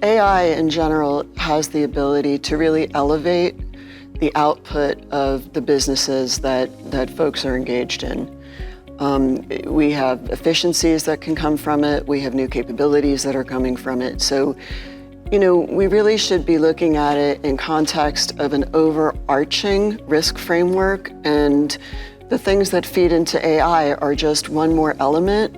AI in general has the ability to really elevate the output of the businesses that folks are engaged in. We have efficiencies that can come from it. We have new capabilities that are coming from it. So, we really should be looking at it in context of an overarching risk framework, and the things that feed into AI are just one more element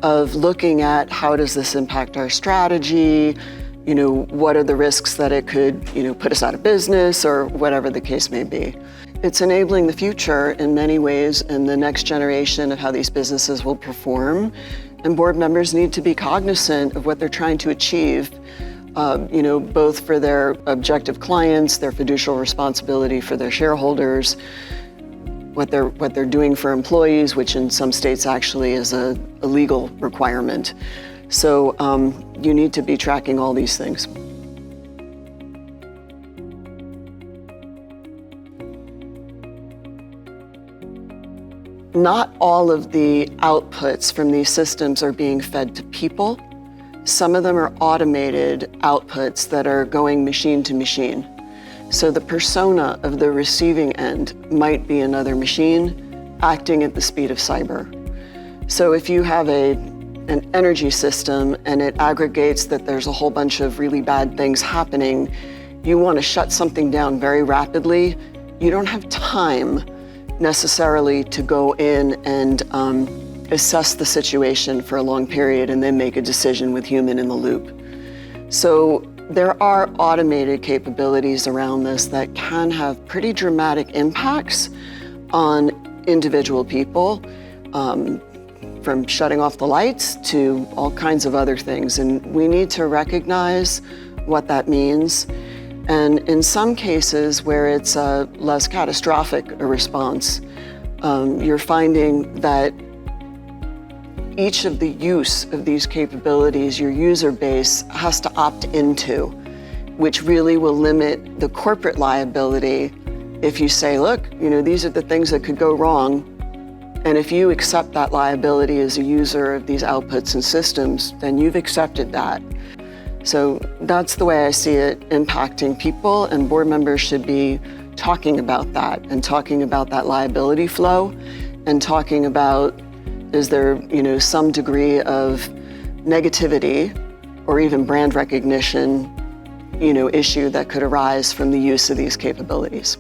of looking at how does this impact our strategy, what are the risks that it could, put us out of business or whatever the case may be. It's enabling the future in many ways and the next generation of how these businesses will perform. And board members need to be cognizant of what they're trying to achieve, both for their objective clients, their fiducial responsibility for their shareholders, what they're doing for employees, which in some states actually is a legal requirement. So you need to be tracking all these things. Not all of the outputs from these systems are being fed to people. Some of them are automated outputs that are going machine to machine. So the persona of the receiving end might be another machine acting at the speed of cyber. So if you have an energy system and it aggregates that there's a whole bunch of really bad things happening, you want to shut something down very rapidly, you don't have time necessarily to go in and assess the situation for a long period and then make a decision with human in the loop. So there are automated capabilities around this that can have pretty dramatic impacts on individual people, from shutting off the lights to all kinds of other things. And we need to recognize what that means. And in some cases where it's a less catastrophic a response, you're finding that each of the use of these capabilities, your user base has to opt into, which really will limit the corporate liability if you say, look, these are the things that could go wrong. And if you accept that liability as a user of these outputs and systems, then you've accepted that. So that's the way I see it impacting people, and board members should be talking about that and talking about that liability flow and talking about, is there, some degree of negativity or even brand recognition, issue that could arise from the use of these capabilities.